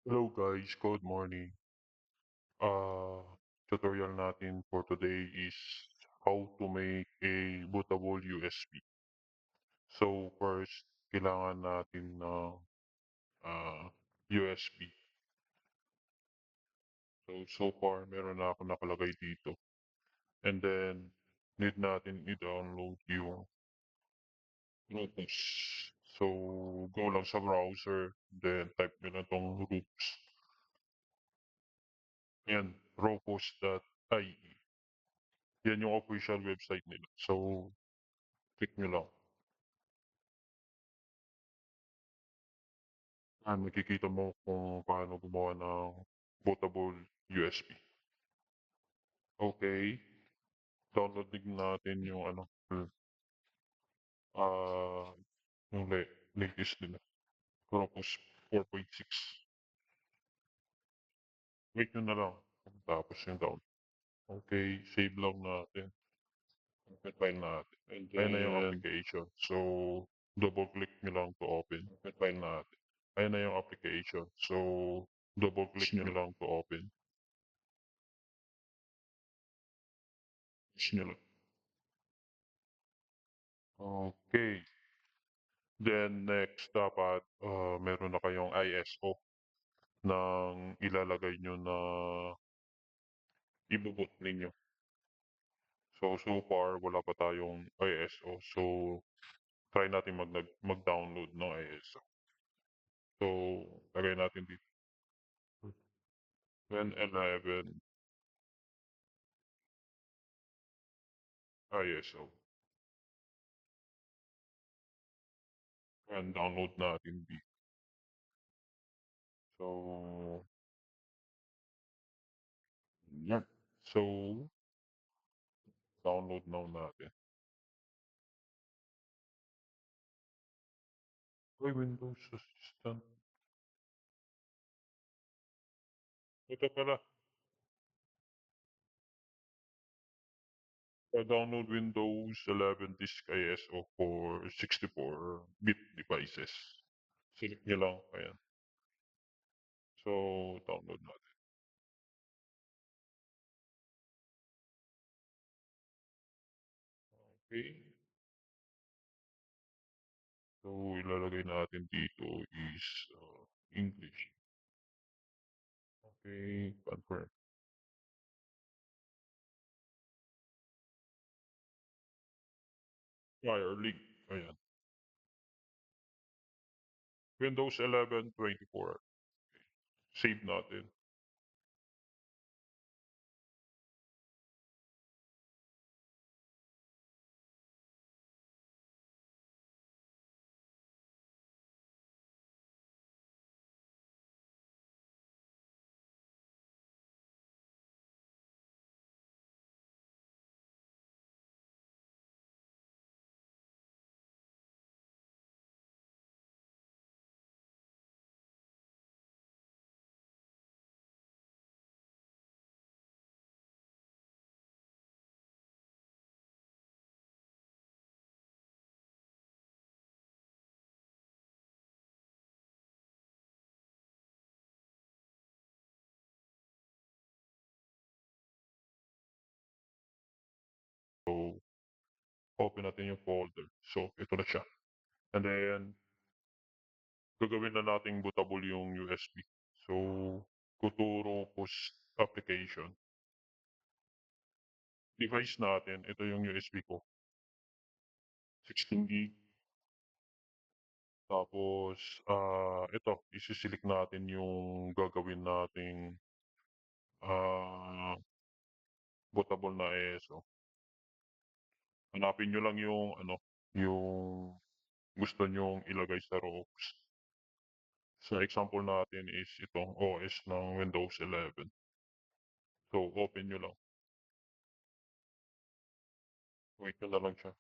Hello guys, good morning. Tutorial natin for today is how to make a bootable USB. So first, kailangan natin ng USB. So far, meron na ako nakalagay dito. And then, need natin i-download yung Rufus. So, go lang sa browser, then type nyo na tong Rufus. Yan, rufus.ie. Yan yung official website nila. So, click nyo lang. Makikita mo kung paano gumawa ng bootable USB. Okay. Download din natin yung ah, yung latest nila. Chromos 4.6. Wait nyo na lang. Tapos yung down. Okay, save lang natin. Open file natin. And then, ayan na yung application. So, double click nyo lang to open. Open file natin. Ayan na yung application. So, double click nyo lang to open. Push nyo lang. Okay. Then next dapat meron na kayong ISO ng ilalagay nyo na ibo-boot ninyo. So far wala pa tayong ISO. So try natin mag-download ng ISO. So lagay natin dito 1011 ISO. And download natin dito. So yan. So download now natin. Ay, Windows Assistant. Ito pala. Download Windows 11 Disk ISO for 64-bit devices. Select nyo lang. Ayan. So, download natin. Okay. So, ilalagay natin dito is English. Okay. Confirm. Fire link. Ayan. Windows 11 24. Save natin. So, open natin yung folder. So, ito na siya. And then, gagawin na nating bootable yung USB. So, Kuturo Post Application. Device natin, ito yung USB ko. 16 gig. Tapos, ito, isi-select natin yung gagawin nating bootable na ISO. Hanapin nyo lang yung, yung gusto nyong ilagay sa ROX. Sa example natin is itong OS ng Windows 11. So, open nyo lang. Wait nyo na lang siya.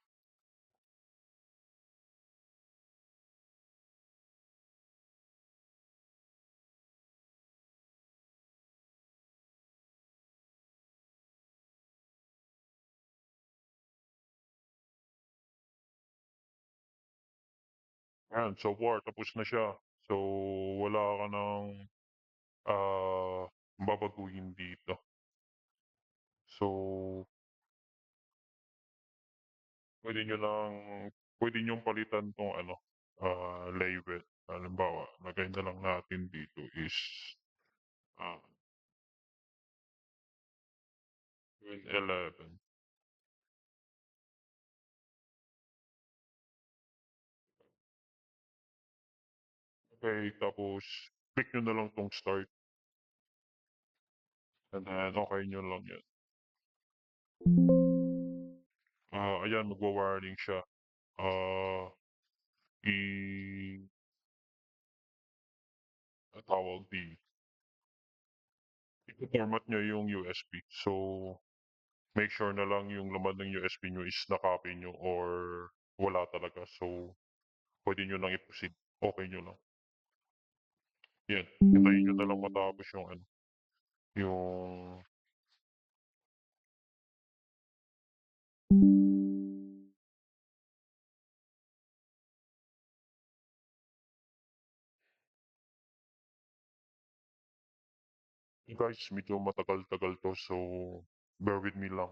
Yan, so far, tapos na siya. So, wala ka ng ah, babaguhin dito. So, puwede niyo lang puwede niyong palitan 'tong ano, label. Halimbawa, lagay na lang natin dito is, ah, 11. Okey, tapos click niyo na lang 'tong start and then okey niyo lang 'yan. Ayan magwa-warning siya. Ah, i tawag i-format niyo yung USB. So, make sure na lang yung laman ng USB niyo is na-copy niyo or wala talaga. So, puwede niyo lang i-proceed, okey niyo lang. 'Yan, hintayin niyo na lang matapos yung ano, yung guys medyo matagal-tagal 'to so bear with me lang.